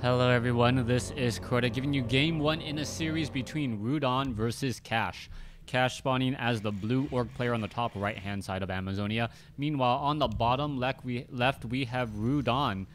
Hello everyone, this is Crota giving you game 1 in a series between Rudan versus Cash. Cash spawning as the blue orc player on the top right hand side of Amazonia. Meanwhile, on the bottom left we have Rudan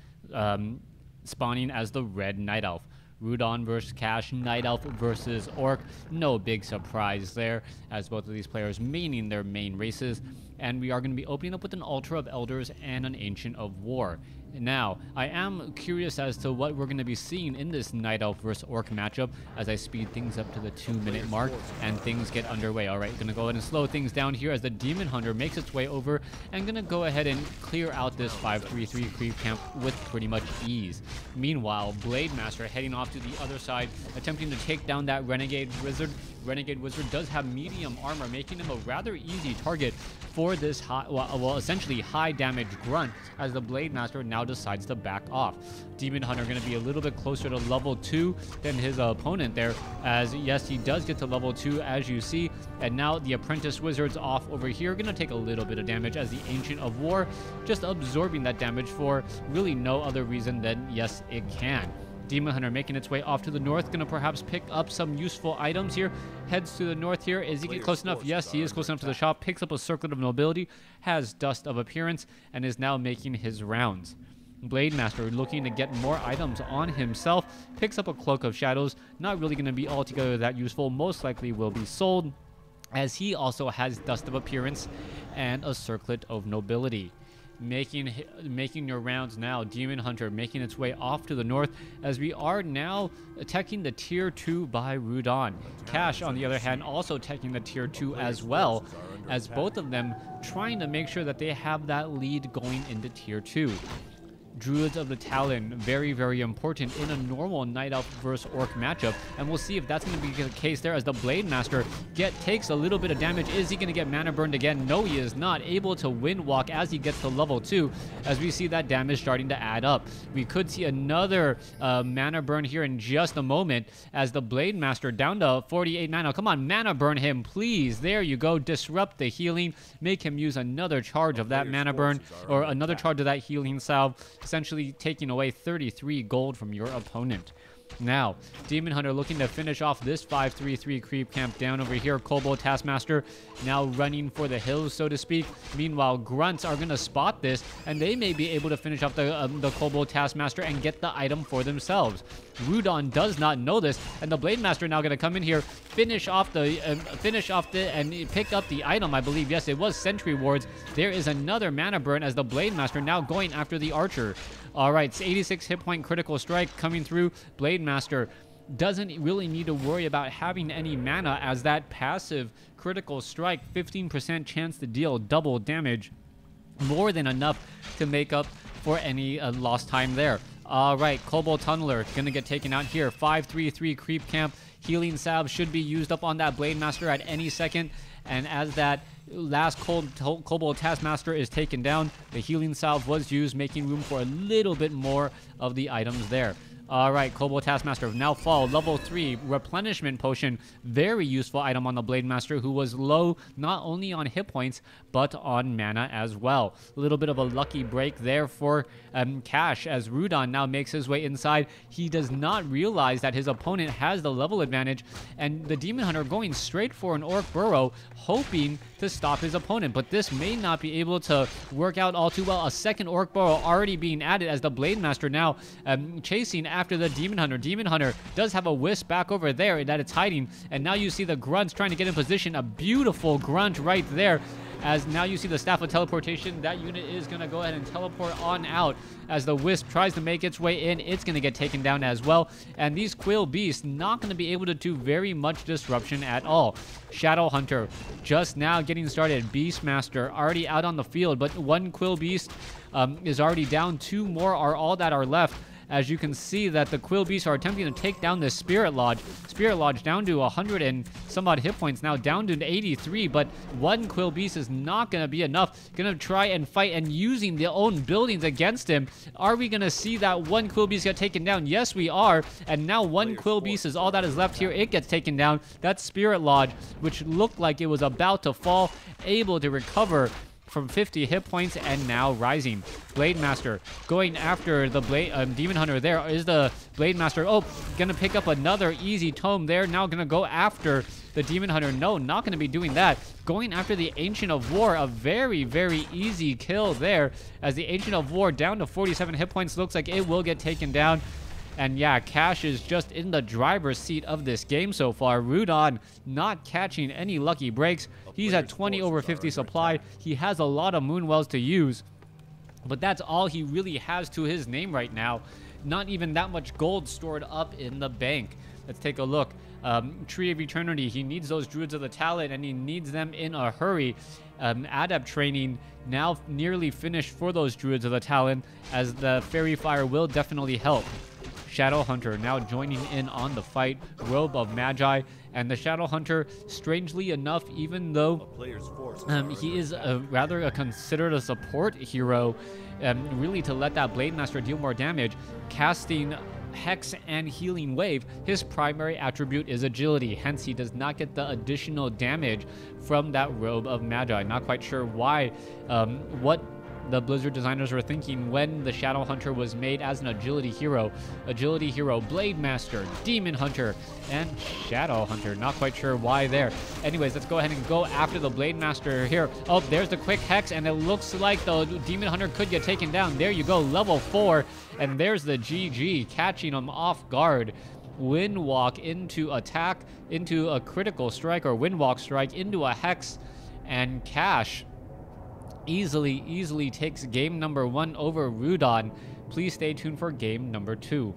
spawning as the red night elf. Rudan versus Cash, Night Elf versus Orc. No big surprise there, as both of these players maining their main races. And we are going to be opening up with an Altar of Elders and an Ancient of War. Now, I am curious as to what we're going to be seeing in this Night Elf versus Orc matchup as I speed things up to the 2-minute mark and things get underway. Alright, going to go ahead and slow things down here as the Demon Hunter makes its way over and going to go ahead and clear out this 5-3-3 creep camp with pretty much ease. Meanwhile, Blade Master heading off to the other side, attempting to take down that Renegade Wizard. Renegade Wizard does have medium armor, making him a rather easy target for this essentially high damage grunt as the Blade Master now decides to back off. Demon Hunter going to be a little bit closer to level 2 than his opponent there, as yes, he does get to level 2 as you see, and now the Apprentice Wizard's off over here, going to take a little bit of damage as the Ancient of War just absorbing that damage for really no other reason than yes, it can. Demon Hunter making its way off to the north, going to perhaps pick up some useful items here. Heads to the north here. Is he get close enough? Yes, he is close enough to the shop. Picks up a Circlet of Nobility, has Dust of Appearance, and is now making his rounds. Blade Master looking to get more items on himself. Picks up a Cloak of Shadows. Not really going to be altogether that useful. Most likely will be sold, as he also has Dust of Appearance and a Circlet of Nobility. Making your rounds now. Demon Hunter making its way off to the north as we are now attacking the tier 2 by Rudan. Cash, on the other hand, also taking the tier 2 as well, as both of them trying to make sure that they have that lead going into tier 2. Druids of the Talon, very, very important in a normal Night Elf versus Orc matchup, and we'll see if that's going to be the case there as the Blade Master takes a little bit of damage. Is he going to get mana burned again? No, he is not. Able to wind walk as he gets to level 2, as we see that damage starting to add up. We could see another mana burn here in just a moment as the Blade Master down to 48 mana. Come on, mana burn him, please. There you go. Disrupt the healing. Make him use another charge of that mana burn, or another charge of that healing salve, essentially taking away 33 gold from your opponent. Now, Demon Hunter looking to finish off this 5-3-3 creep camp down over here. Kobold Taskmaster now running for the hills, so to speak. Meanwhile, Grunts are going to spot this, and they may be able to finish off the Kobold Taskmaster and get the item for themselves. Rudan does not know this, and the Blade Master now going to come in here, finish off and pick up the item, I believe. Yes, it was Sentry Wards. There is another mana burn as the Blade Master now going after the Archer. All right, it's 86 hit point critical strike coming through. Blade Master doesn't really need to worry about having any mana, as that passive critical strike, 15% chance to deal double damage, more than enough to make up for any lost time there. All right, Kobold Tunneler gonna get taken out here. 5-3-3 creep camp. Healing salve should be used up on that Blade Master at any second, and as that last Kobold Taskmaster is taken down, the healing salve was used, making room for a little bit more of the items there. Alright, Kobold Taskmaster now fall, level 3, Replenishment Potion, very useful item on the Blade Master, who was low not only on hit points, but on mana as well. A little bit of a lucky break there for Cash, as Rudan now makes his way inside. He does not realize that his opponent has the level advantage, and the Demon Hunter going straight for an Orc Burrow, hoping to stop his opponent, but this may not be able to work out all too well. A second Orc Burrow already being added as the Blade Master now chasing after the Demon Hunter. Demon Hunter does have a wisp back over there that it's hiding, and now you see the Grunts trying to get in position. A beautiful grunt right there, as now you see the Staff of Teleportation. That unit is going to go ahead and teleport on out as the Wisp tries to make its way in. It's going to get taken down as well, and these Quill Beasts not going to be able to do very much disruption at all. Shadow Hunter just now getting started. Beastmaster already out on the field, but one Quill Beast is already down. 2 more are all that are left, as you can see that the Quill Beasts are attempting to take down this Spirit Lodge. Spirit Lodge down to 100 and some odd hit points, now down to 83, but one Quill Beast is not going to be enough. Going to try and fight and using their own buildings against him. Are we going to see that one Quill Beast get taken down? Yes, we are, and now one Quill Beast is all that is left here. It gets taken down. That Spirit Lodge, which looked like it was about to fall, able to recover from 50 hit points and now rising. Blade Master going after the Demon Hunter. There is the Blade Master. Oh, gonna pick up another easy tome there. Now gonna go after the Demon Hunter. No, not gonna be doing that. Going after the Ancient of War. A very, very easy kill there, as the Ancient of War down to 47 hit points. Looks like it will get taken down. And yeah, Cash is just in the driver's seat of this game so far. Rudan not catching any lucky breaks. He's at 20 over 50 supply. He has a lot of Moonwells to use, but that's all he really has to his name right now. Not even that much gold stored up in the bank. Let's take a look. Tree of Eternity. He needs those Druids of the Talent, and he needs them in a hurry. Adept training now nearly finished for those Druids of the Talent, as the Fairy Fire will definitely help. Shadow Hunter now joining in on the fight. Robe of Magi. And the Shadow Hunter, strangely enough, even though he is rather considered a support hero, really to let that Blade Master deal more damage, casting Hex and Healing Wave, his primary attribute is agility. Hence, he does not get the additional damage from that Robe of Magi. Not quite sure why, what the Blizzard designers were thinking when the Shadow Hunter was made as an agility hero. Agility hero, Blade Master, Demon Hunter, and Shadow Hunter. Not quite sure why there. Anyways, let's go ahead and go after the Blade Master here. Oh, there's the quick Hex, and it looks like the Demon Hunter could get taken down. There you go, level 4, and there's the GG, catching him off guard. Windwalk into attack, into a critical strike, or Windwalk strike into a Hex, and Cash easily takes game number 1 over Rudan. Please stay tuned for game number 2.